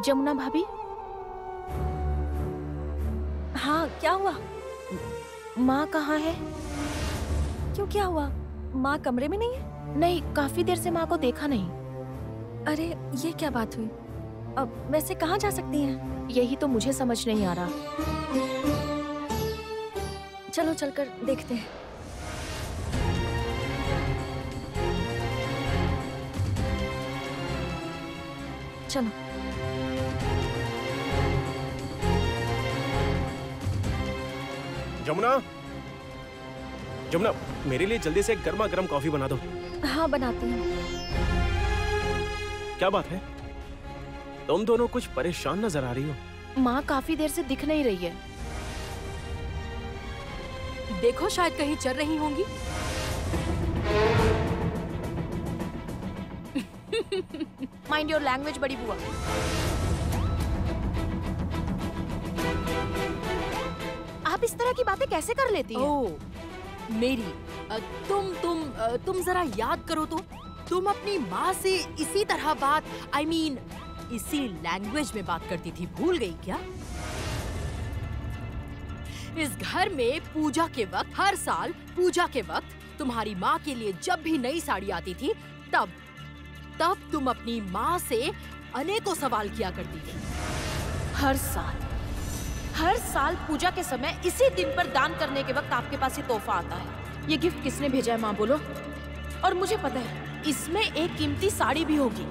जमुना भाभी। हाँ, क्या हुआ? माँ कहाँ है? क्यों, क्या हुआ? माँ कमरे में नहीं है? नहीं, काफी देर से माँ को देखा नहीं। अरे ये क्या बात हुई? अब वैसे कहाँ जा सकती हैं? यही तो मुझे समझ नहीं आ रहा। चलो चलकर देखते हैं। चलो। जमुना, जमुना, मेरे लिए जल्दी से एक गर्मा गर्म कॉफी बना दो। हाँ, बनाती हूँ। क्या बात है, तुम दोनों कुछ परेशान नजर आ रही हो। माँ काफी देर से दिख नहीं रही है। देखो, शायद कहीं चल रही होंगी। माइंड योर लैंग्वेज बड़ी बुआ। आप इस तरह की बातें कैसे कर लेती हैं? ओह, मेरी तुम जरा याद करो तो, तुम अपनी माँ से इसी तरह बात, I mean, इसी लैंग्वेज में बात करती थी, भूल गई क्या? इस घर में पूजा के वक्त, हर साल पूजा के वक्त तुम्हारी माँ के लिए जब भी नई साड़ी आती थी, तब तुम अपनी माँ से अनेकों सवाल किया करती थी। हर साल पूजा के समय इसी दिन पर दान करने के वक्त आपके पास ये तोहफा आता है। ये गिफ्ट किसने भेजा है माँ, बोलो? और मुझे पता है इसमें एक कीमती साड़ी भी होगी।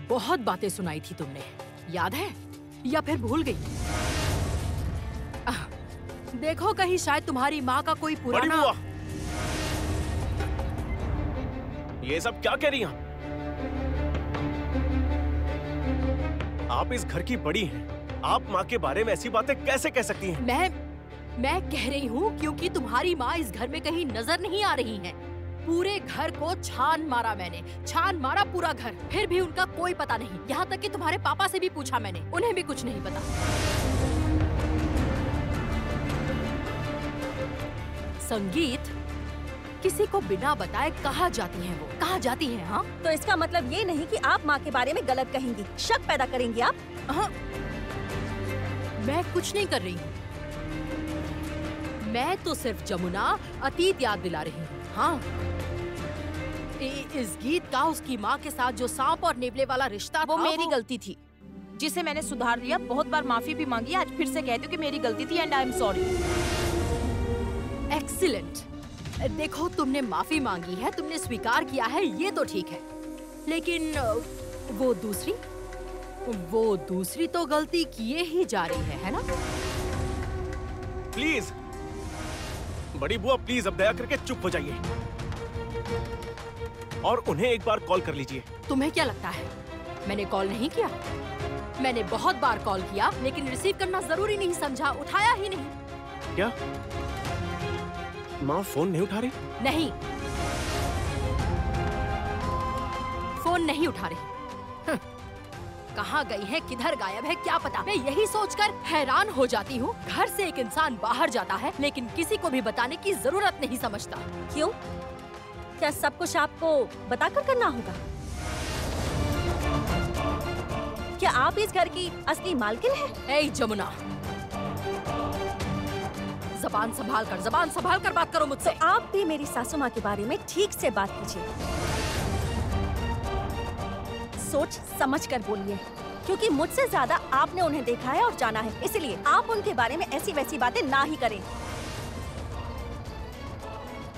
बहुत बातें सुनाई थी तुमने, याद है या फिर भूल गई? देखो, कहीं शायद तुम्हारी माँ का कोई पुराना। बड़ी बुआ, ये सब क्या कह रही हैं आप? इस घर की बड़ी हैं, आप माँ के बारे में ऐसी बातें कैसे कह सकती हैं? मैं कह रही हूँ क्योंकि तुम्हारी माँ इस घर में कहीं नजर नहीं आ रही हैं। पूरे घर को छान मारा मैंने, छान मारा पूरा घर, फिर भी उनका कोई पता नहीं। यहाँ तक कि तुम्हारे पापा से भी पूछा मैंने, उन्हें भी कुछ नहीं पता। संगीत, किसी को बिना बताए कहाँ जाती हैं वो? कहाँ जाती हैं? हाँ, तो इसका मतलब ये नहीं कि आप माँ के बारे में गलत कहेंगी, शक पैदा करेंगी आप। हाँ, मैं कुछ नहीं कर रही हूँ। मैं तो सिर्फ जमुना अतीत याद दिला रही हूँ। हाँ, इस गीत का उसकी माँ के साथ जो सांप और नेवले वाला रिश्ता वो था, मेरी गलती थी, जिसे मैंने सुधार दिया। बहुत बार माफी भी मांगी, आज फिर से कहती हूँ कि मेरी गलती थी and I am sorry. Excellent. देखो, तुमने माफी मांगी है, तुमने स्वीकार किया है, ये तो ठीक है। लेकिन वो दूसरी तो गलती किए ही जा रही है ना? प्लीज बड़ी बुआ, प्लीज अब दया करके चुप हो जाइए और उन्हें एक बार कॉल कर लीजिए। तुम्हें क्या लगता है मैंने कॉल नहीं किया? मैंने बहुत बार कॉल किया, लेकिन रिसीव करना जरूरी नहीं समझा, उठाया ही नहीं। क्या माँ फोन नहीं उठा रही? नहीं, फोन नहीं उठा रही। कहाँ गई है, किधर गायब है, क्या पता। मैं यही सोचकर हैरान हो जाती हूँ। घर से एक इंसान बाहर जाता है, लेकिन किसी को भी बताने की जरूरत नहीं समझता। क्यों? क्या सब कुछ आपको बताकर करना होगा? क्या आप इस घर की असली मालकिन हैं? ए जमुना, जबान संभाल कर बात करो मुझसे। तो आप भी मेरी सासू माँ के बारे में ठीक से बात कीजिए, सोच समझ कर बोलिए, क्योंकि मुझसे ज्यादा आपने उन्हें देखा है और जाना है, इसलिए आप उनके बारे में ऐसी वैसी बातें ना ही करें।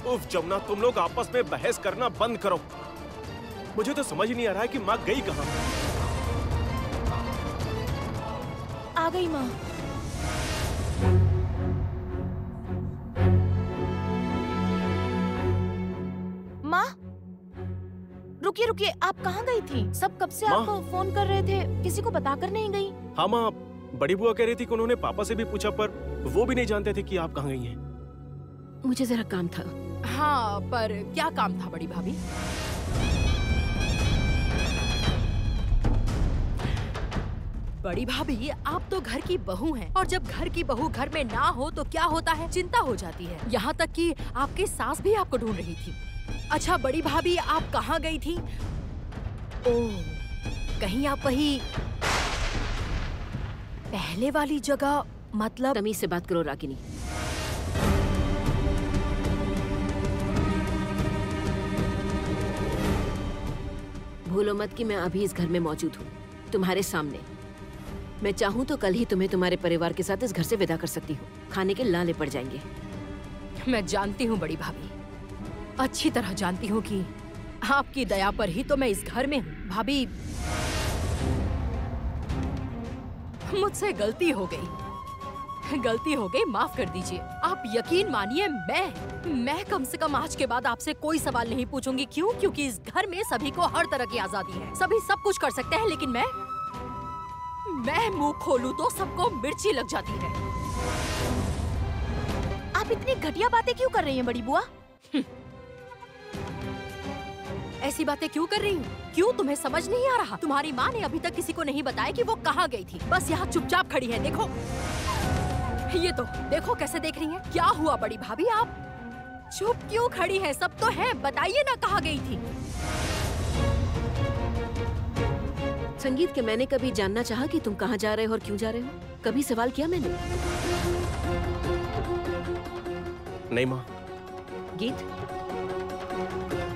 उफ जमुना, तुम लोग आपस में बहस करना बंद करो। मुझे तो समझ नहीं आ रहा है कि माँ गई कहाँ। आ गई माँ। माँ, रुकिए रुकिए, आप कहाँ गई थी? सब कब से आपको फोन कर रहे थे, किसी को बताकर नहीं गई? हाँ माँ, बड़ी बुआ कह रही थी कि उन्होंने पापा से भी पूछा, पर वो भी नहीं जानते थे कि आप कहाँ गई हैं। मुझे जरा काम था। हाँ, पर क्या काम था बड़ी भाभी? बड़ी भाभी, आप तो घर की बहू हैं, और जब घर की बहू घर में ना हो तो क्या होता है, चिंता हो जाती है। यहाँ तक कि आपकी सास भी आपको ढूंढ रही थी। अच्छा बड़ी भाभी, आप कहाँ गई थी? ओह, कहीं आप वही पहले वाली जगह, मतलब? तमीज से बात करो रागिनी। भूलो मत कि मैं अभी इस घर में मौजूद हूँ, तुम्हारे सामने। मैं चाहूँ तो कल ही तुम्हें तुम्हारे परिवार के साथ इस घर से विदा कर सकती हूँ। खाने के लाले पड़ जाएंगे। मैं जानती हूँ बड़ी भाभी, अच्छी तरह जानती हूँ कि आपकी दया पर ही तो मैं इस घर में हूँ। भाभी, मुझसे गलती हो गई, माफ कर दीजिए। आप यकीन मानिए, मैं कम से कम आज के बाद आपसे कोई सवाल नहीं पूछूंगी। क्यों? क्योंकि इस घर में सभी को हर तरह की आजादी है, सभी सब कुछ कर सकते हैं, लेकिन मैं मुंह खोलूं तो सबको मिर्ची लग जाती है। आप इतनी घटिया बातें क्यों कर रही हैं बड़ी बुआ? ऐसी बातें क्यों कर रही हूँ? क्यों, तुम्हें समझ नहीं आ रहा? तुम्हारी माँ ने अभी तक किसी को नहीं बताया कि वो कहाँ गई थी। बस यहाँ चुपचाप खड़ी है। देखो, ये तो देखो कैसे देख रही हैं। क्या हुआ बड़ी भाभी, आप चुप क्यों खड़ी हैं? सब तो है, बताइए ना कहाँ गई थी। संगीत के मैंने कभी जानना चाहा कि तुम कहाँ जा रहे हो और क्यों जा रहे हो? कभी सवाल किया मैंने? नहीं माँ। गीत,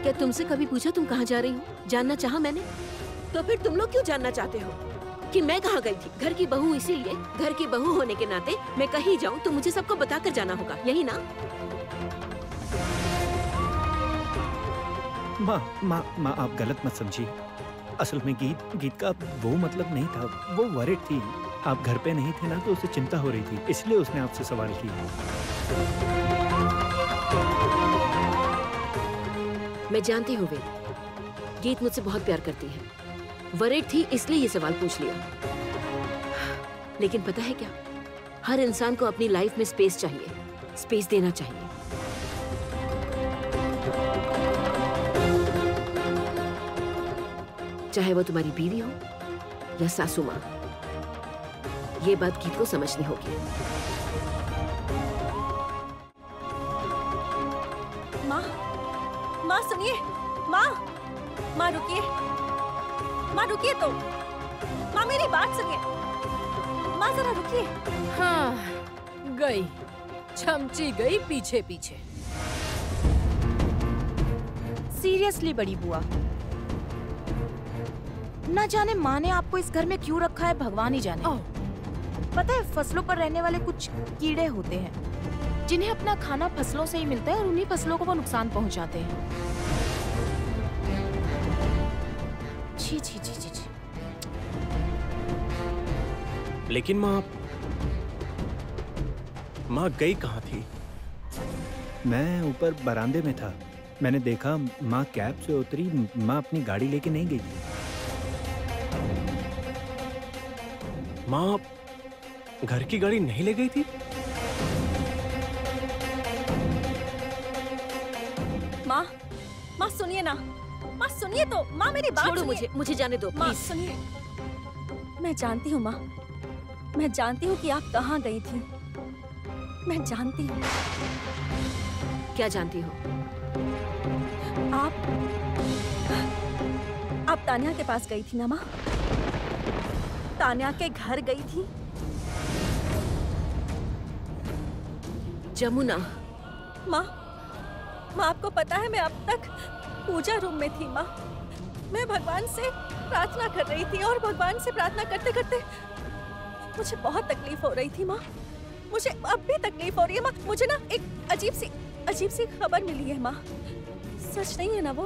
क्या तुमसे कभी पूछा तुम कहाँ जा रही हो? जानना चाहा मैंने? तो फिर तुम लोग क्यों जानना चाहते हो कि मैं कहाँ गई थी? घर की बहू, इसीलिए घर की बहू होने के नाते मैं कहीं जाऊँ तो मुझे सबको बताकर जाना होगा, यही ना? माँ आप गलत मत समझिए। असल में गीत का वो मतलब नहीं था, वो वरिड थी। आप घर पे नहीं थे ना, तो उसे चिंता हो रही थी, इसलिए उसने आपसे सवाल किया। मैं जानती हूँ वेद, गीत मुझसे बहुत प्यार करती है। वरिड थी इसलिए ये सवाल पूछ लिया। लेकिन पता है क्या, हर इंसान को अपनी लाइफ में स्पेस चाहिए, स्पेस देना चाहिए। चाहे वो तुम्हारी बीवी हो या सासू माँ, ये बात गीत को समझनी होगी। माँ सुनिए, माँ रुकिए, माँ रुकिए तो, माँ मेरी बात सुनिए, माँ जरा रुकिए। हाँ, गई, चमची गई पीछे पीछे। सीरियसली बड़ी बुआ, ना जाने माँ ने आपको इस घर में क्यों रखा है, भगवान ही जाने। पता है, फसलों पर रहने वाले कुछ कीड़े होते हैं जिन्हें अपना खाना फसलों से ही मिलता है और उन्हीं फसलों को वो नुकसान पहुंचाते हैं। छी छी छी छी छी। लेकिन माँ गई कहाँ थी? मैं ऊपर बरामदे में था, मैंने देखा माँ कैब से उतरी। माँ अपनी गाड़ी लेके नहीं गई थी। माँ घर की गाड़ी नहीं ले गई थी? माँ सुनिए ना, माँ सुनिए तो, माँ मेरी बात छोड़ो, सुनिए। मुझे जाने दो माँ प्लीज। सुनिए, मैं जानती हूँ माँ, मैं जानती हूँ कि आप कहाँ गई थी। मैं जानती हूँ। क्या जानती हो? आप तान्या के पास गई थी ना माँ? तान्या के घर गई थी? जमुना। माँ आपको पता है, मैं अब तक पूजा रूम में थी माँ। मैं भगवान से प्रार्थना कर रही थी और भगवान से प्रार्थना करते करते मुझे बहुत तकलीफ हो रही थी माँ। मुझे अब भी तकलीफ हो रही है माँ। मुझे ना एक अजीब सी खबर मिली है माँ। सच नहीं है ना वो?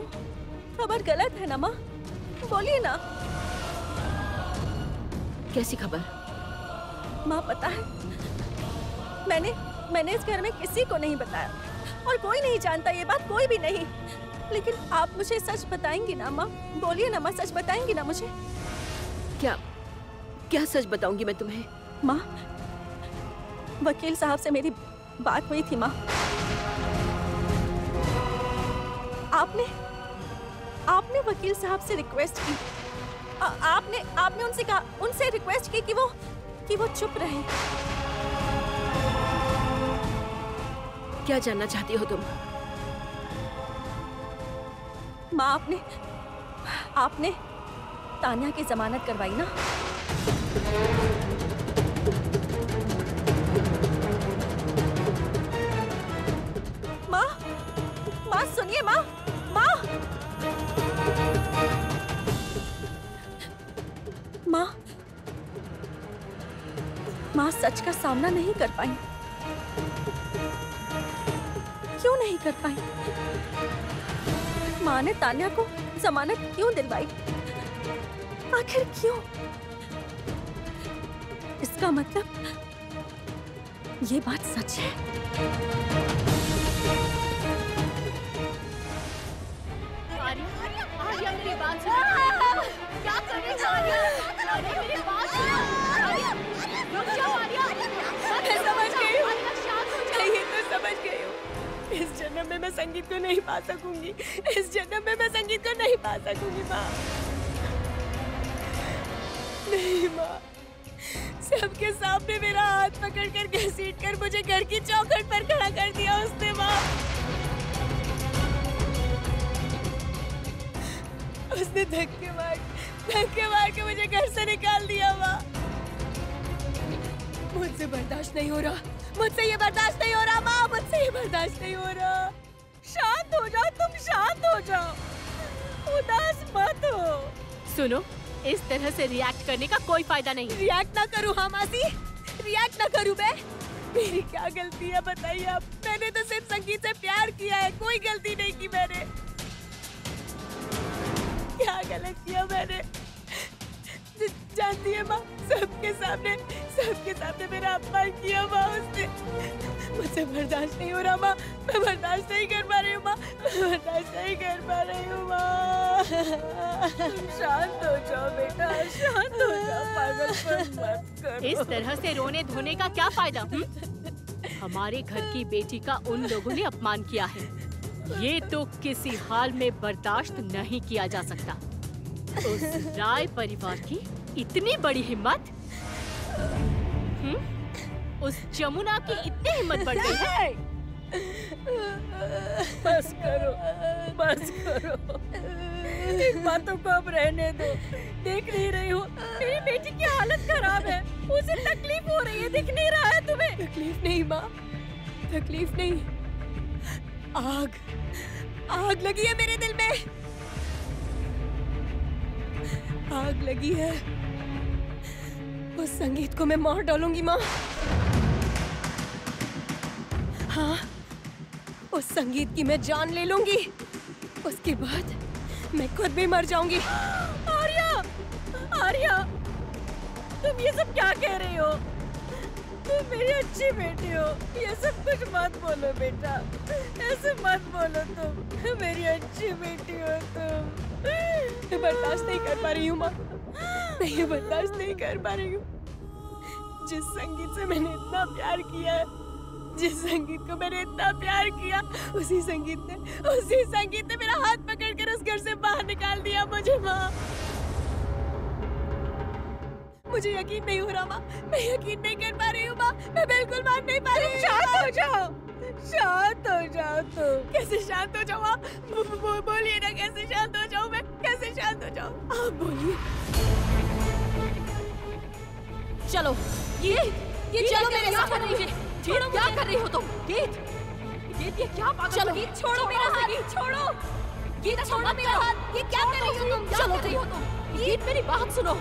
खबर गलत है ना माँ? बोलिए ना। कैसी खबर? माँ पता है, मैंने इस घर में किसी को नहीं बताया और कोई नहीं जानता ये बात, कोई भी नहीं। लेकिन आप मुझे सच बताएंगी ना माँ? बोलिए ना माँ, सच बताएंगी ना मुझे? क्या सच बताऊंगी मैं तुम्हें? माँ, वकील साहब से मेरी बात हुई थी माँ। आपने वकील साहब से रिक्वेस्ट की, आपने उनसे रिक्वेस्ट की कि वो चुप रहे। क्या जानना चाहती हो तुम? माँ, आपने तान्या की जमानत करवाई ना? माँ सुनिए, माँ। माँ सच का सामना नहीं कर पाई। क्यों नहीं कर पाई? माँ ने तान्या को जमानत क्यों दिलवाई? आखिर क्यों? इसका मतलब ये बात सच है। आर्या मेरी बात सुनो। क्या कर रही हो आर्या? अरे मेरी बात सुनो। आर्या रुक जाओ आर्या। मैं समझ गई हूँ। ये तो समझ गई हूँ। इस जन्म में मैं संगीत को नहीं पा सकूंगी। इस जन्म में मैं संगीत को नहीं पा सकूंगी माँ। नहीं माँ, सबके सामने मेरा हाथ पकड़कर घसीटकर मुझे घर की चौखट पर खड़ा कर दिया उसने माँ। उसने धक्के मार के मुझे घर से निकाल दिया माँ। मुझसे बर्दाश्त नहीं हो रहा। मुझसे ये बर्दाश्त नहीं हो रहा माँ। मुझसे ये बर्दाश्त नहीं हो रहा। शांत हो जाओ, तुम शांत हो जाओ। उदास मत हो। सुनो, इस तरह से रिएक्ट करने का कोई फायदा नहीं। रिएक्ट ना करूँ हाँ मासी? रिएक्ट ना करूँ मैं? मेरी क्या गलती है बताइए आप? मैंने तो सिर्फ संगीत से प्यार किया है, कोई गलती नहीं की मैंने। क्या गलत किया मैंने? जानती है माँ, सबके सामने मेरा अपमान किया माँ उसने। मुझसे बर्दाश्त नहीं हो रहा माँ। मैं बर्दाश्त नहीं कर पा रही हूँ माँ। मैं बर्दाश्त नहीं कर पा रही हूँ माँ। शांत हो जाओ बेटा, शांत हो जाओ। पागलपन मत करो। इस तरह से रोने धोने का क्या फायदा? हमारे घर की बेटी का उन लोगों ने अपमान किया है, ये तो किसी हाल में बर्दाश्त नहीं किया जा सकता। उस राय परिवार की इतनी बड़ी हिम्मत, उस जमुना की इतनी हिम्मत बढ़ गई है। बस करो। इन बातों को अब रहने दो। देख नहीं रही हो मेरी बेटी की हालत खराब है, उसे तकलीफ हो रही है, दिख नहीं रहा है तुम्हें? तकलीफ नहीं माँ, तकलीफ नहीं। आग लगी है मेरे दिल में। आग लगी है। उस संगीत को मैं मार डालूंगी माँ। हाँ, उस संगीत की मैं जान ले लूंगी। उसके बाद मैं खुद भी मर जाऊंगी। आर्या, तुम ये सब क्या कह रही हो? तुम मेरी अच्छी बेटी हो। ये सब कुछ मत बोलो बेटा, ऐसे मत बोलो। तुम मेरी अच्छी बेटी हो। तुम मैं बर्दाश्त नहीं कर पा रही हूँ माँ। मैं ये बर्दाश्त नहीं कर पा रही हूँ। जिस संगीत से मैंने इतना प्यार किया है, जिस संगीत को मैंने इतना प्यार किया, उसी संगीत ने मेरा हाथ पकड़कर उस घर से बाहर निकाल दिया मुझे माँ। मुझे यकीन नहीं हो रहा माँ। मैं यकीन नहीं कर पा रही हूँ माँ। मैं बिल्कुल मान नहीं पा रही हूँ। शांत हो जाओ तुम। कैसे शांत हो जाओ माँ? बोलिए ना, कैसे शांत हो जाऊँ मैं? कैसे शांत हो जाऊँ? आप बोलिए। चलो ये चलो मेरे साथ। छोड़ो, क्या कर रही हो तुम? गीत ये क्या पागल? चलो गीत, छोड़ो मेरा हाथ। छोड़ो गीत, छोड़ो मेरा हाथ। ये क्या कर रही हो तुम? चलो रही हो तुम। गीत मेरी बात सुनो।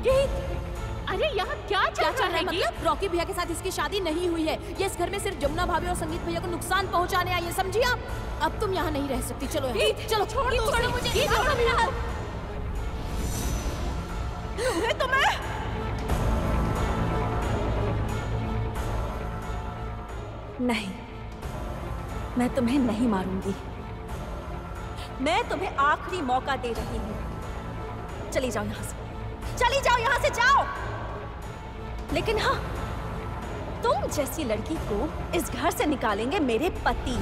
गीत, अरे यहाँ क्या चल रहा है? मतलब रॉकी भैया के साथ इसकी शादी नहीं हुई है। ये इस घर में सिर्फ जमुना भाभी और संगीत भैया को नुकसान पहुँचाने आई है, समझी आप? अब तुम यहाँ नहीं रह सकती। चलो चलो, छोड़ो मुझे। छोड़ो मेरा हाथ। तुम्हें नहीं, मैं तुम्हें नहीं मारूंगी। मैं तुम्हें आखिरी मौका दे रही हूँ। चली जाओ यहाँ से, चली जाओ यहाँ से, जाओ। लेकिन हाँ, तुम जैसी लड़की को इस घर से निकालेंगे मेरे पति।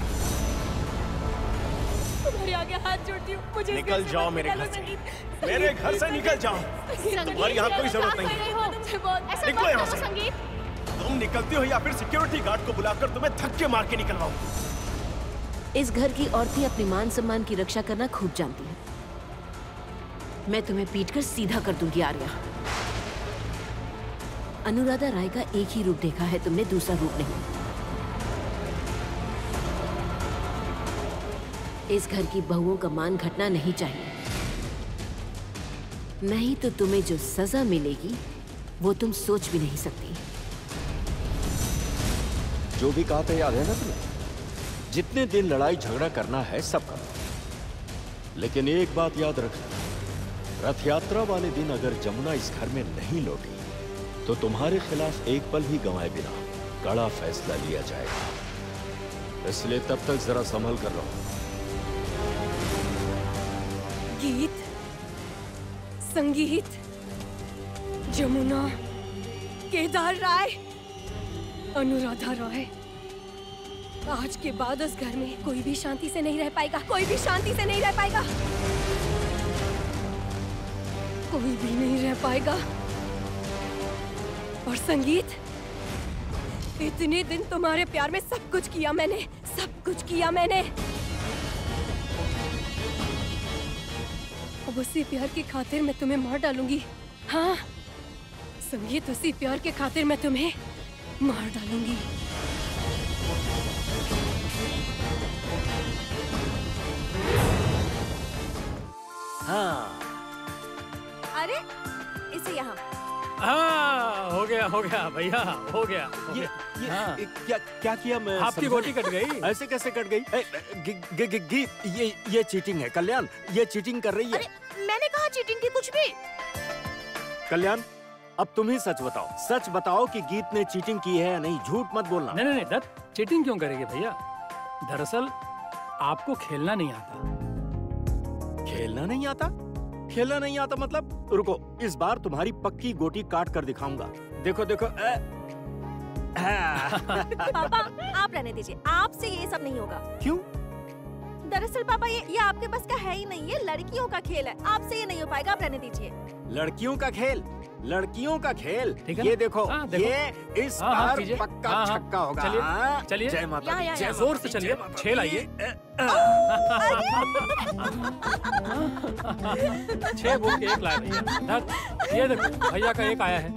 तुम्हारे आगे हाथ जोड़ती हूँ। मुझे निकल जाओ मेरे घर से। मेरे घर से निकल जाओ। तुम्हारी यहाँ कोई जरूरत नहीं है। निकलो यहाँ से। संगीत, तुम निकलती हो या फिर सिक्योरिटी गार्ड को बुलाकर तुम्हें धक्के मार के निकलवाऊं। इस घर की औरतें अपने मान सम्मान की रक्षा करना खूब जानती हैं। मैं तुम्हें पीटकर सीधा कर दूंगी आर्या। अनुराधा राय का एक ही रूप देखा है तुमने, दूसरा रूप नहीं। इस घर की बहुओं का मान घटना नहीं चाहिए, नहीं तो तुम्हें जो सजा मिलेगी वो तुम सोच भी नहीं सकती। जो भी कहा था याद है ना तुम्हें? जितने दिन लड़ाई झगड़ा करना है सब करो, लेकिन एक बात याद रखना, रथ यात्रा वाले दिन अगर जमुना इस घर में नहीं लौटी तो तुम्हारे खिलाफ एक पल भी गंवाए बिना कड़ा फैसला लिया जाएगा। इसलिए तब तक जरा संभल कर रहो। गीत, संगीत, जमुना, केदार राय, अनुराधा राय, आज के बाद उस घर में कोई भी शांति से नहीं रह पाएगा, कोई भी शांति से नहीं रह पाएगा, कोई भी नहीं रह पाएगा। और संगीत, इतने दिन तुम्हारे प्यार में सब कुछ किया मैंने, सब कुछ किया मैंने। अब उसी प्यार की खातिर मैं तुम्हें मार डालूंगी। हाँ संगीत, उसी प्यार के खातिर मैं तुम्हें मार डालूंगी। हाँ अरे इसे यहाँ हाँ हो गया भैया, हो गया। हाँ। क्या क्या किया मैं? आपकी गोटी कट गई। ऐसे कैसे कट गई? गीत, ये चीटिंग है। कल्याण, ये चीटिंग कर रही है। अरे मैंने कहा चीटिंग की कुछ भी। कल्याण, अब तुम ही सच बताओ, सच बताओ कि गीत ने चीटिंग की है या नहीं, झूठ मत बोलना। नहीं दत्त, चीटिंग क्यों करेगी भैया? दरअसल आपको खेलना नहीं आता। खेलना नहीं आता? खेलना नहीं आता मतलब? रुको, इस बार तुम्हारी पक्की गोटी काट कर दिखाऊंगा। देखो देखो। पापा आप रहने दीजिए, आपसे ये सब नहीं होगा। क्यों? दरअसल पापा ये आपके बस का है ही नहीं, ये लड़कियों का खेल है, आपसे ये नहीं हो पाएगा, आप रहने दीजिए। लड़कियों का खेल? लड़कियों का खेल? ठीक है ये ना? देखो, हाँ, देखो। ये इस हाँ, बार कीजिए। पक्का हाँ, छक्का होगा। चलिए, हाँ? चलिए। जय माता दी, जय जोर से माता दी, चलिए, जय माता छह दी। लाइए। 6 बोल के 1 लाया भैया। दत्त, ये देखो भैया का 1 आया है।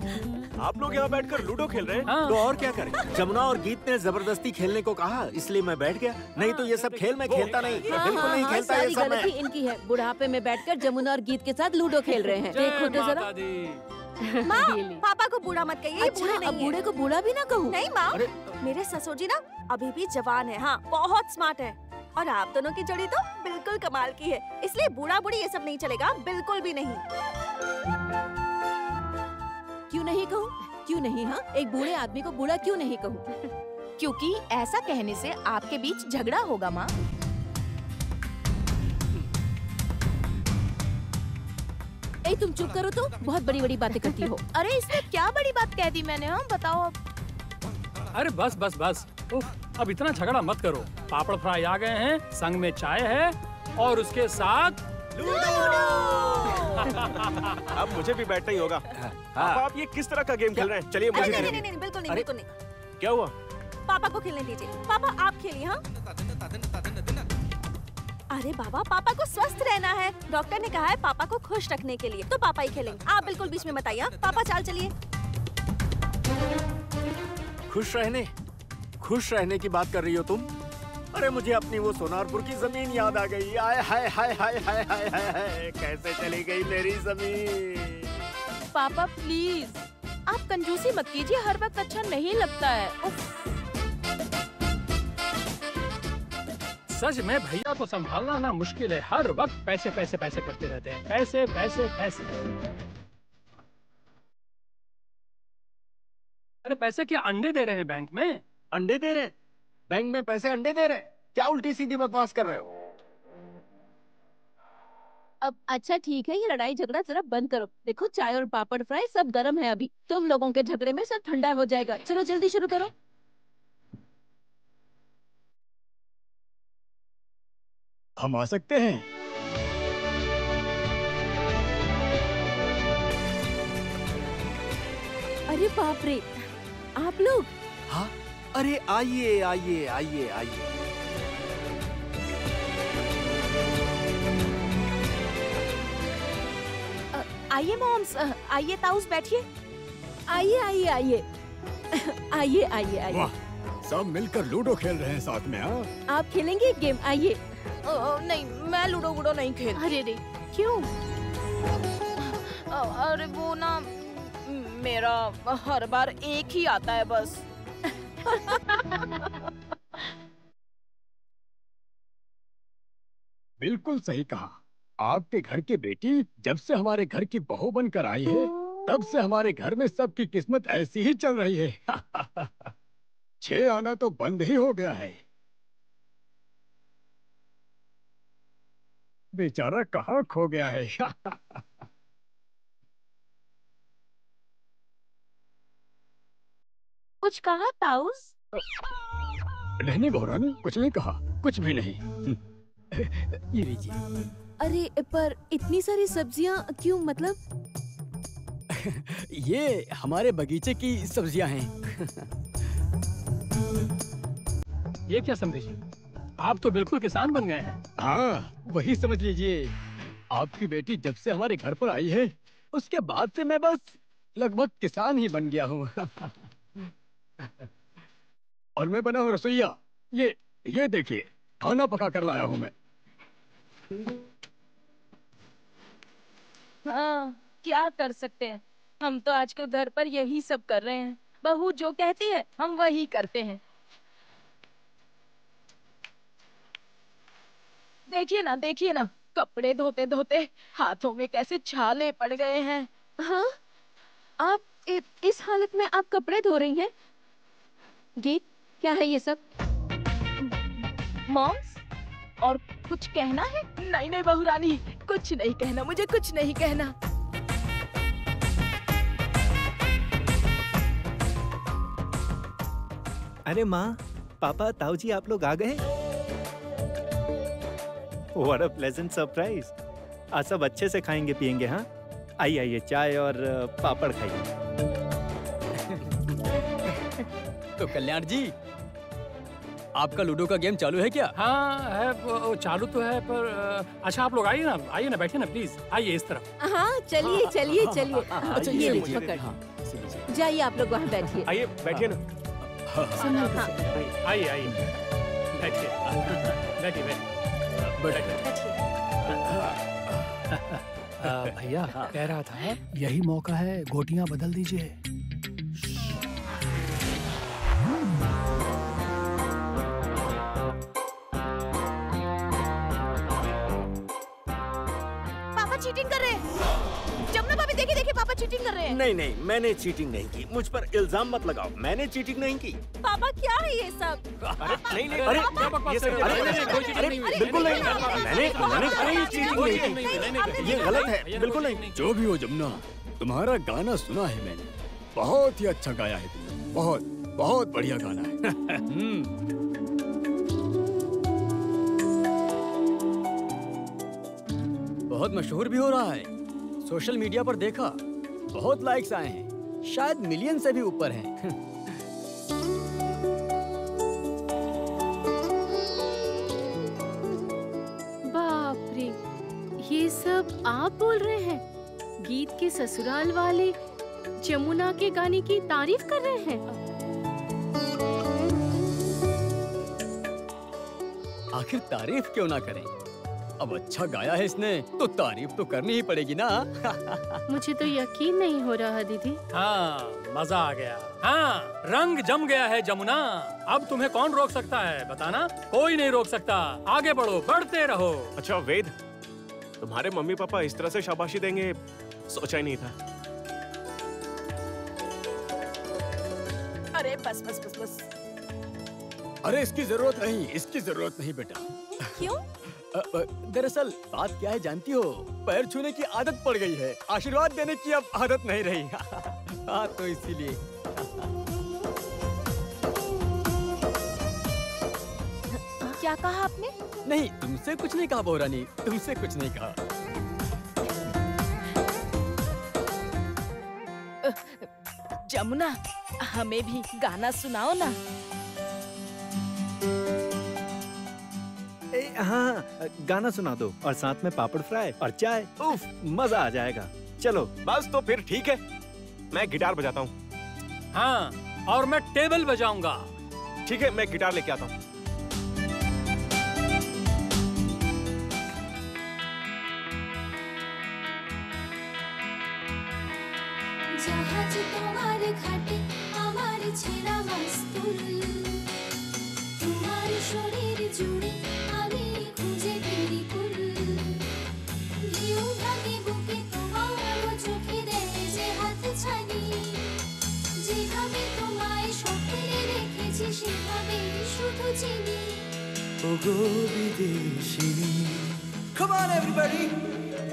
आप लोग यहाँ बैठकर लूडो खेल रहे हैं? हाँ। तो और क्या करें? जमुना और गीत ने जबरदस्ती खेलने को कहा, इसलिए मैं बैठ गया। नहीं तो ये सब खेल मैं खेलता नहीं, बिल्कुल नहीं खेलता ये सारी सब मैं। गलती इनकी है। बुढ़ापे में बैठकर जमुना और गीत के साथ लूडो खेल रहे हैं। देखो तो जरा। माता दी। माँ, ये ले। पापा को बूढ़ा मत कहिए, ये बूढ़े अच्छा, नहीं अब है। बूढ़े को बूढ़ा भी ना कहूँ? नहीं माँ, अरे। मेरे ससुर जी ना अभी भी जवान है, हाँ बहुत स्मार्ट है। और आप दोनों की जोड़ी तो बिल्कुल कमाल की है, इसलिए बूढ़ा बूढ़ी ये सब नहीं चलेगा, बिल्कुल भी नहीं। क्यों नहीं कहूँ? क्यों नहीं? हाँ, एक बूढ़े आदमी को बूढ़ा क्यों नहीं कहूँ? क्योंकि ऐसा कहने से आपके बीच झगड़ा होगा माँ। ए तुम चुप करो तो, बहुत बड़ी बड़ी बातें करती हो। अरे इसमें क्या बड़ी बात कह दी मैंने? हम बताओ अब। अरे बस। उफ, अब इतना झगड़ा मत करो। पापड़ फ्राई आ गए हैं, संग में चाय है और उसके साथ अब मुझे भी बैठना ही होगा। अब आप ये किस तरह का गेम खेल रहे हैं? चलिए अरे मुझे नहीं खेलने नहीं नहीं, बिल्कुल नहीं, अरे। बिल्कुल नहीं। क्या हुआ? पापा को खेलने दीजिए, पापा आप खेलिए। हाँ अरे बाबा, पापा को स्वस्थ रहना है, डॉक्टर ने कहा है पापा को खुश रखने के लिए, तो पापा ही खेलेंगे। आप बिल्कुल बीच में मत आइए। पापा चाल चलिए। खुश रहने की बात कर रही हो तुम? अरे मुझे अपनी वो सोनारपुर की जमीन याद आ गई। आय हाय हाय हाय हाय हाय हाय हाय, कैसे चली गई मेरी जमीन। पापा प्लीज, आप कंजूसी मत कीजिए, हर वक्त अच्छा नहीं लगता है। उफ। सच में भैया को संभालना ना मुश्किल है। हर वक्त पैसे करते रहते हैं। पैसे। अरे पैसे क्या अंडे दे रहे हैं बैंक में? अंडे दे रहे? बैंक में पैसे अंडे दे रहे? क्या उल्टी सीधी बकवास कर रहे हो? अब अच्छा ठीक है, ये लड़ाई झगड़ा जरा बंद करो। देखो चाय और पापड़ फ्राई सब गर्म है अभी। तुम लोगों के झगड़े में सब ठंडा हो जाएगा। चलो जल्दी शुरू करो। हम आ सकते हैं? अरे बाप रे, आप लोग? हाँ, अरे आइए आइए आइए आइए। आइए मॉम्स, आइए ताऊस बैठिए। आइए आइए आइए आइए आइए आइए। वाह, सब मिलकर लूडो खेल रहे हैं साथ में। हाँ, आप खेलेंगे गेम? आइए। नहीं, मैं लूडो वूडो नहीं खेल। अरे रे, क्यों? अरे वो ना, मेरा हर बार एक ही आता है बस। बिल्कुल सही कहा। आपके घर की बेटी जब से हमारे घर की बहू बनकर आई है, तब से हमारे घर में सबकी किस्मत ऐसी ही चल रही है। 6 आना तो बंद ही हो गया है। बेचारा कहाँ खो गया है। कुछ कहा ताऊस? नहीं बहुरानी, कुछ नहीं कहा, कुछ भी नहीं। ये लीजिए। अरे पर इतनी सारी सब्जियां क्यों? मतलब ये हमारे बगीचे की सब्जियां हैं। ये क्या समझे जी, आप तो बिल्कुल किसान बन गए हैं। हाँ, वही समझ लीजिए। आपकी बेटी जब से हमारे घर पर आई है, उसके बाद से मैं बस लगभग किसान ही बन गया हूँ। और मैं बना हूँ रसोइया। ये देखिए, खाना पका कर लाया हूँ मैं। हाँ, क्या कर सकते हैं, हम तो आजकल घर पर यही सब कर रहे हैं। बहू जो कहती है हम वही करते हैं। देखिए ना, कपड़े धोते धोते हाथों में कैसे छाले पड़ गए हैं। हाँ, आप इस हालत में आप कपड़े धो रही हैं? गीत, क्या है ये सब? मॉम्स, और कुछ कहना है? नहीं बहू रानी, कुछ नहीं कहना, मुझे कुछ नहीं कहना। अरे माँ, पापा, ताऊ जी, आप लोग आ गए? What a pleasant surprise! आज सब अच्छे से खाएंगे पिएंगे। हाँ, आइए आइए, चाय और पापड़ खाइए। तो कल्याण जी, आपका लूडो का गेम चालू है क्या? हाँ है, वो चालू तो है, पर अच्छा आप लोग आइए ना, बैठिए ना प्लीज, आइए इस तरफ। हाँ, चलिए चलिए चलिए। अच्छा, ये ये लीजिए, लीजिए। पकड़। हाँ, इसे लीजिए। जाइए, आप लोग वहाँ बैठिए। आइए बैठिए ना। संभाल कर। आइए बैठिए बैठिए। भैया कह रहा था, यही मौका है, गोटियां बदल दीजिए। पापा चीटिंग कर रहे हैं। जमुना भाभी, देखिए पापा चीटिंग कर रहे हैं। नहीं, मैंने चीटिंग नहीं की। मुझ पर इल्जाम मत लगाओ, मैंने चीटिंग नहीं की। पापा क्या है ये सब? नहीं अरे, क्या बकवास कर रहे हैं? कोई चीटिंग नहीं हुई। बिल्कुल नहीं, मैंने कोई चीटिंग नहीं की। ये गलत है, बिल्कुल नहीं। जो भी हो जमुना, तुम्हारा गाना सुना है मैंने, बहुत ही अच्छा गाया है तुमने। बहुत बहुत बढ़िया गाना है। बहुत मशहूर भी हो रहा है। सोशल मीडिया पर देखा, बहुत लाइक्स आए हैं, शायद मिलियन से भी ऊपर हैं। बाप रे, ये सब आप बोल रहे हैं? गीत के ससुराल वाले जमुना के गाने की तारीफ कर रहे हैं? आखिर तारीफ क्यों ना करें? अब अच्छा गाया है इसने, तो तारीफ तो करनी ही पड़ेगी ना। मुझे तो यकीन नहीं हो रहा दीदी। हाँ, मजा आ गया। हाँ, रंग जम गया है जमुना। अब तुम्हें कौन रोक सकता है, बताना? कोई नहीं रोक सकता। आगे बढ़ो, बढ़ते रहो। अच्छा वेद, तुम्हारे मम्मी पापा इस तरह से शाबाशी देंगे, सोचा ही नहीं था। अरे बस। अरे इसकी जरूरत नहीं बेटा। क्यों? दरअसल बात क्या है जानती हो? पैर छूने की आदत पड़ गई है, आशीर्वाद देने की अब आदत नहीं रही। हाँ, तो इसीलिए। क्या कहा आपने? नहीं, तुमसे कुछ नहीं कहा बहुरानी, तुमसे कुछ नहीं कहा। जमुना, हमें भी गाना सुनाओ ना। हाँ, गाना सुना दो और साथ में पापड़ फ्राई और चाय। उफ, मजा आ जाएगा। चलो बस तो फिर ठीक है, मैं गिटार बजाता हूँ। हाँ, और मैं टेबल बजाऊंगा। ठीक है, मैं गिटार लेके आता हूँ। জাহাজ তোমার ঘাটে আমার ছেঁড়া মাস্তুল, তোমার শরীর জুড়ে আমি খুঁজে ফিরি কুল, ঢেউ ভাঙে বুকে তোমার চোখে দেয় যে হাত ছানি, যেভাবে তোমায় স্বপ্নে রেখেছি সেভাবে শুধু চিনি। ওগো বিদেশিনী, come on everybody,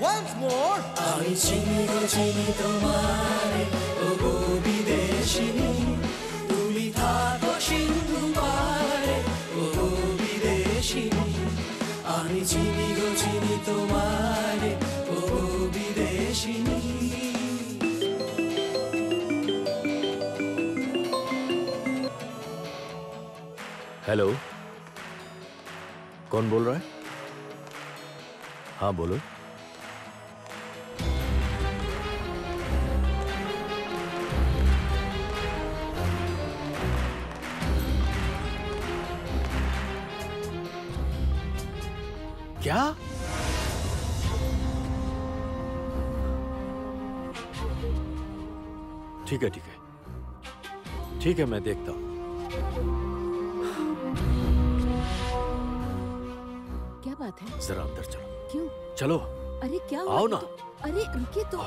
once more. আমি চিনি গো চিনি তোমায়, ওগো বিদেশিনী, তুমি থাকো সিন্ধু পারে, ওগো বিদেশিনী। আমি চিনি গো চিনি তোমায়, ওগো বিদেশিনী। हेलो, कौन बोल रहा है? हाँ बोलो। क्या? ठीक है, ठीक है, ठीक है, मैं देखता हूं। क्या बात है? जरा अंदर चलो। क्यों? चलो। अरे क्या हुआ? आओ ना। अरे रुकिए तो।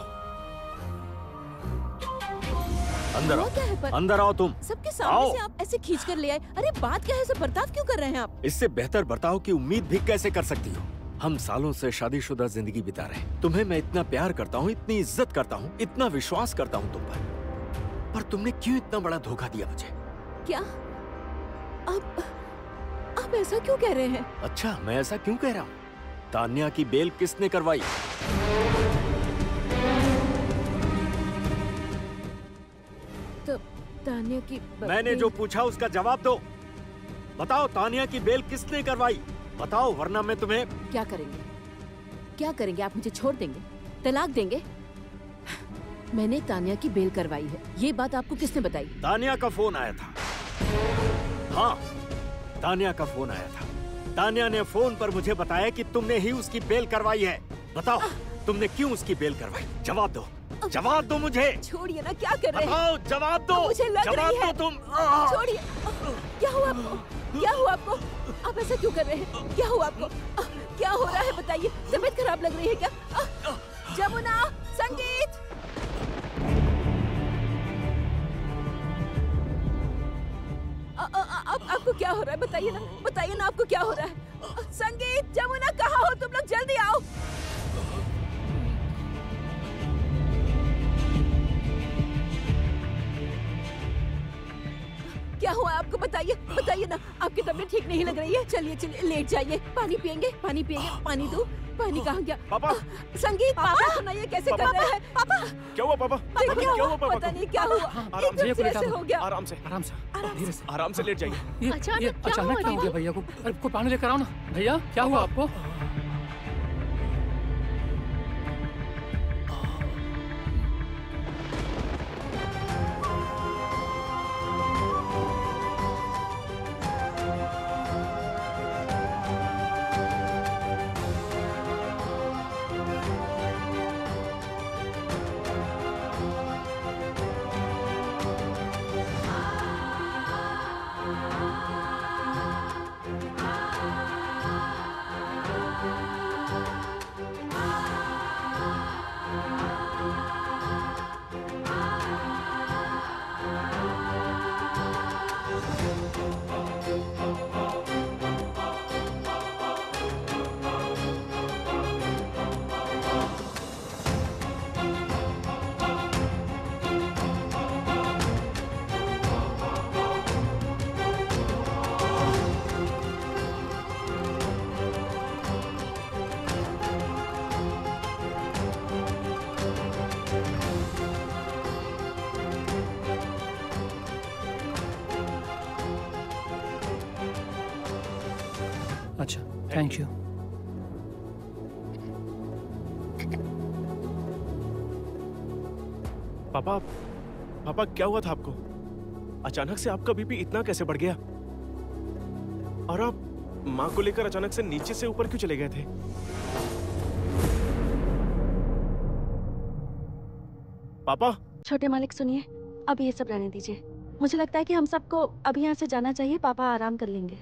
अंदर हुआ क्या है पर? आओ, अंदर आओ तुम। सबके सामने से आप ऐसे खींच कर ले आए। अरे बात क्या है? ऐसे बर्ताव क्यों कर रहे हैं आप? इससे बेहतर बर्ताव की उम्मीद भी कैसे कर सकती हो? हम सालों से शादीशुदा जिंदगी बिता रहे हैं। तुम्हें मैं इतना प्यार करता हूँ, इतनी इज्जत करता हूँ, इतना विश्वास करता हूँ तुम पर तुमने क्यों इतना बड़ा धोखा दिया मुझे? क्या? आप ऐसा क्यों कह रहे हैं? अच्छा, मैं ऐसा क्यों कह रहा हूँ? तान्या की बेल किसने करवाई? तो तान्या की मैंने जो पूछा उसका जवाब दो। बताओ, तान्या की बेल किसने करवाई? बताओ, वरना मैं तुम्हें। क्या करेंगे? क्या करेंगे? आप मुझे छोड़ देंगे? तलाक देंगे? मैंने तान्या की बेल करवाई है। ये बात आपको किसने बताई? तान्या का फोन आया था। हाँ, तान्या का फोन आया था। तान्या ने फोन पर मुझे बताया कि तुमने ही उसकी बेल करवाई है। बताओ, तुमने क्यों उसकी बेल करवाई? जवाब दो, जवाब दो मुझे। छोड़िए ना, क्या कर रहे हैं? बताओ, जवाब दो। मुझे लग जवाब रही है। दो तुम। छोड़िए। क्या हुआ आपको? क्या हुआ आपको? आप ऐसा क्यों कर रहे हैं? क्या हुआ आपको? क्या हो रहा है बताइए? तबीयत खराब लग रही है क्या? जमुना, संगीत। आपको क्या हो रहा है? बताइए ना, बताइए ना, आपको क्या हो रहा है? संगीत, जमुना, कहाँ हो तुम लोग? जल्दी आओ। क्या हुआ आपको? बताइए, बताइए ना। आपकी तबीयत ठीक नहीं लग रही है। चलिए चलिए, लेट जाइए। पानी पियेंगे? पानी पियेंगे? पानी दो। पानी कहाँ गया? पापा। संगीत, पापा सुनाइए, कैसे कर रहे हैं? पापा क्या हुआ पापा? क्या हुआ पापा? पता नहीं क्या हुआ। आराम से, एकदम ऐसे हो गया। आराम से, आराम से, धीरे से। आराम से लेट जाइए। ये अचानक क्या अचानक हुआ क्या हो गया भैया को? अरे कोई पानी लेकर आओ ना। भैया, क्या हुआ आपको? अच्छा, थैंक यू। पापा, पापा क्या हुआ था आपको? अचानक से आपका बीपी इतना कैसे बढ़ गया? और आप माँ को लेकर अचानक से नीचे से ऊपर क्यों चले गए थे? पापा। छोटे मालिक सुनिए, अब ये सब रहने दीजिए। मुझे लगता है कि हम सबको अभी यहाँ से जाना चाहिए। पापा आराम कर लेंगे।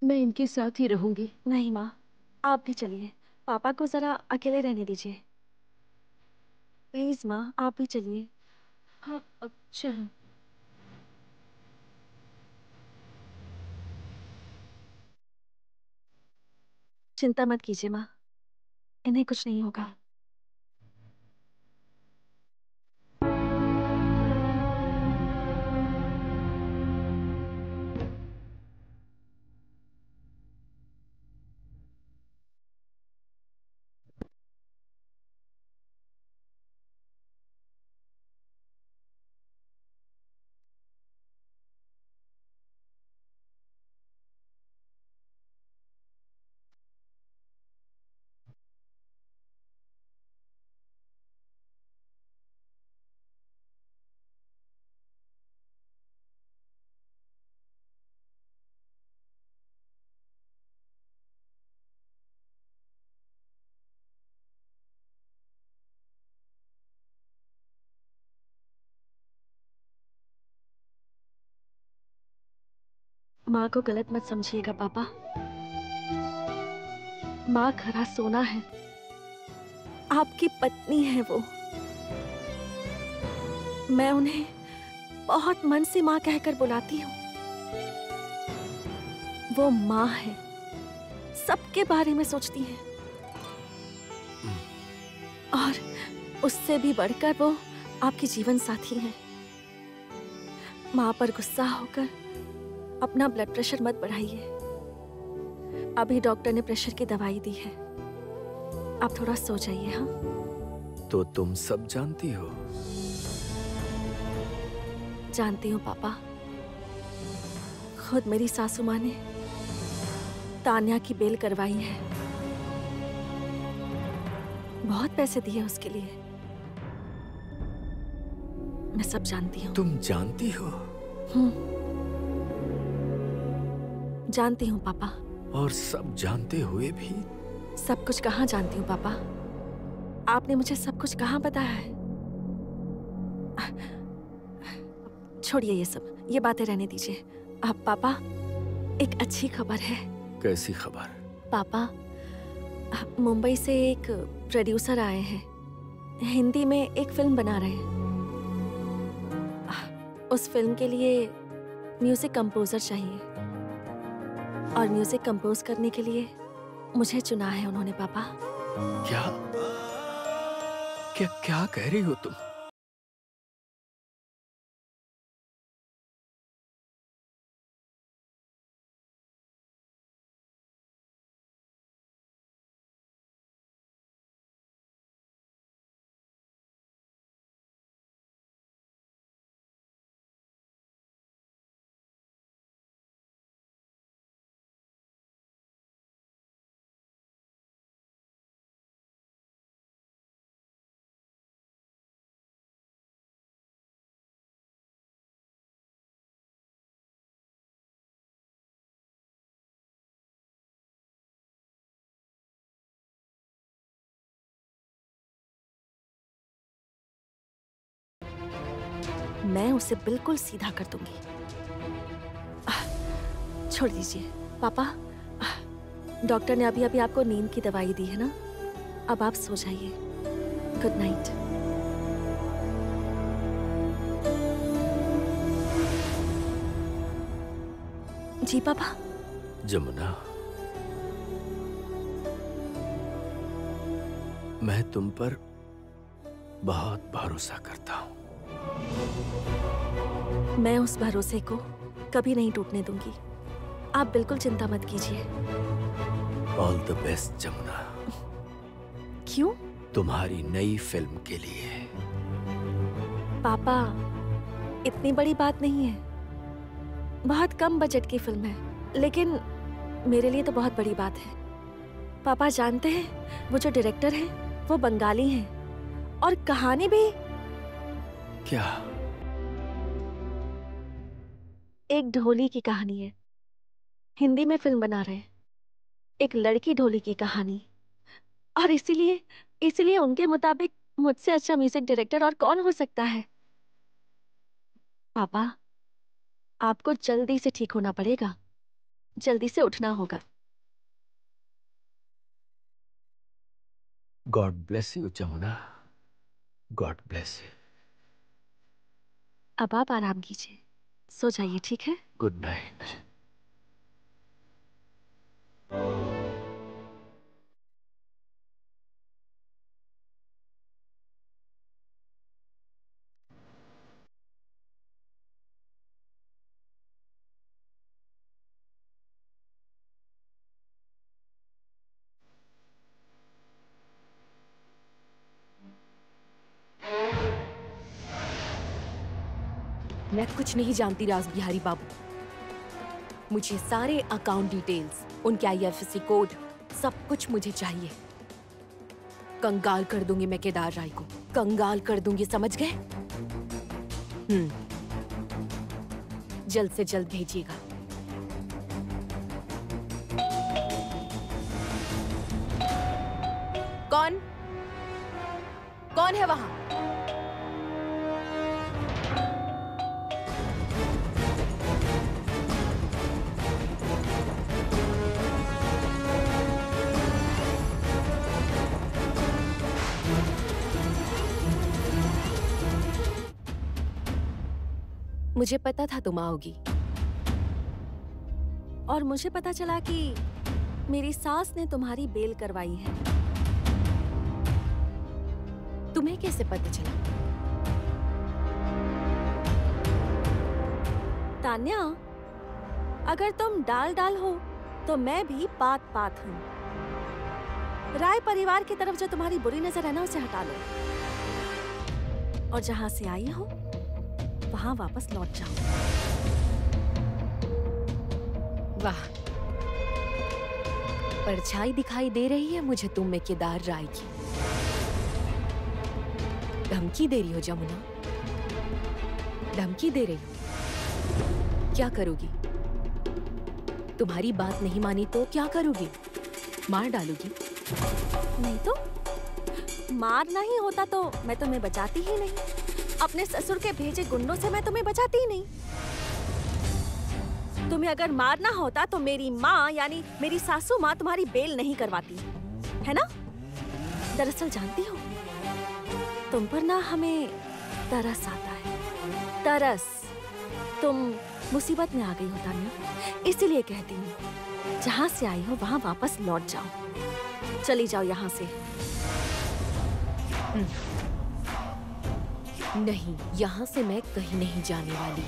मैं इनके साथ ही रहूंगी। नहीं माँ, आप भी चलिए। पापा को जरा अकेले रहने दीजिए। प्लीज माँ, आप भी चलिए। हाँ, अच्छा। चिंता मत कीजिए माँ, इन्हें कुछ नहीं होगा। माँ को गलत मत समझिएगा पापा। माँ खरा सोना है, आपकी पत्नी है वो। मैं उन्हें बहुत मन से माँ कहकर बुलाती हूँ। वो माँ है, सबके बारे में सोचती है, और उससे भी बढ़कर वो आपकी जीवन साथी है। माँ पर गुस्सा होकर अपना ब्लड प्रेशर मत बढ़ाइए। अभी डॉक्टर ने प्रेशर की दवाई दी है, आप थोड़ा सो जाइए। हाँ, तो तुम सब जानती हो? जानती हूँ पापा। खुद मेरी सासू माँ ने तान्या की बेल करवाई है, बहुत पैसे दिए उसके लिए। मैं सब जानती हूँ। तुम जानती हो? जानती हूँ पापा। और सब जानते हुए भी? सब कुछ कहाँ जानती हूँ पापा? आपने मुझे सब कुछ कहाँ बताया है? छोड़िए ये सब, ये बातें रहने दीजिए। अब पापा, एक अच्छी खबर है। कैसी खबर? पापा, मुंबई से एक प्रोड्यूसर आए हैं, हिंदी में एक फिल्म बना रहे हैं। उस फिल्म के लिए म्यूजिक कंपोजर चाहिए, और म्यूजिक कंपोज करने के लिए मुझे चुना है उन्होंने पापा। क्या क्या क्या कह रही हो तुम? मैं उसे बिल्कुल सीधा कर दूंगी। छोड़ दीजिए पापा, डॉक्टर ने अभी अभी आपको नींद की दवाई दी है ना, अब आप सो जाइए। Good night. जी पापा। जमुना, मैं तुम पर बहुत भरोसा करता हूं। मैं उस भरोसे को कभी नहीं टूटने दूंगी, आप बिल्कुल चिंता मत कीजिए। All the best Jamuna. क्यों? तुम्हारी नई फिल्म के लिए। पापा, इतनी बड़ी बात नहीं है, बहुत कम बजट की फिल्म है, लेकिन मेरे लिए तो बहुत बड़ी बात है। पापा जानते हैं, वो जो डायरेक्टर हैं वो बंगाली हैं और कहानी भी क्या? एक ढोली की कहानी है। हिंदी में फिल्म बना रहे हैं, एक लड़की ढोली की कहानी। और इसीलिए उनके मुताबिक मुझसे अच्छा म्यूजिक डायरेक्टर और कौन हो सकता है। पापा, आपको जल्दी से ठीक होना पड़ेगा, जल्दी से उठना होगा। God bless you Jamuna, God bless you. अब आप आराम कीजिए, सो जाइए, ठीक है? Good night. मैं कुछ नहीं जानती राज बिहारी बाबू। मुझे सारे अकाउंट डिटेल्स, उनके IFSC कोड, सब कुछ मुझे चाहिए। कंगाल कर दूंगी मैं केदार राय को, कंगाल कर दूंगी, समझ गए? जल्द से जल्द भेजिएगा। कौन कौन है वहां? मुझे पता था तुम आओगी। और मुझे पता चला कि मेरी सास ने तुम्हारी बेल करवाई है। तुम्हें कैसे पता चला? तान्या, अगर तुम डाल हो तो मैं भी पात हूँ। राय परिवार की तरफ जो तुम्हारी बुरी नजर है ना, उसे हटा लो और जहां से आई हो वहां वापस लौट जाओ। वाह, परछाई दिखाई दे रही है मुझे तुम में केदार राय की। धमकी दे रही हो जमुना, धमकी दे रही हो। क्या करोगी? तुम्हारी बात नहीं मानी तो क्या करोगी? मार डालोगी? नहीं तो मारना ही होता तो मैं तुम्हें बचाती ही नहीं। अपने ससुर के भेजे गुंडों से मैं तुम्हें बचाती ही नहीं। तुम्हें अगर मारना होता तो मेरी माँ यानी मेरी सासू माँ तुम्हारी बेल नहीं करवाती, है ना? दरअसल जानती हो, तुम पर ना हमें तरस आता है। तरस। तुम मुसीबत में आ गई हो तान्या, इसीलिए कहती हूँ जहाँ से आई हो वहाँ वापस लौट जाओ। चली जाओ यहाँ से। नहीं, यहाँ से मैं कहीं नहीं जाने वाली।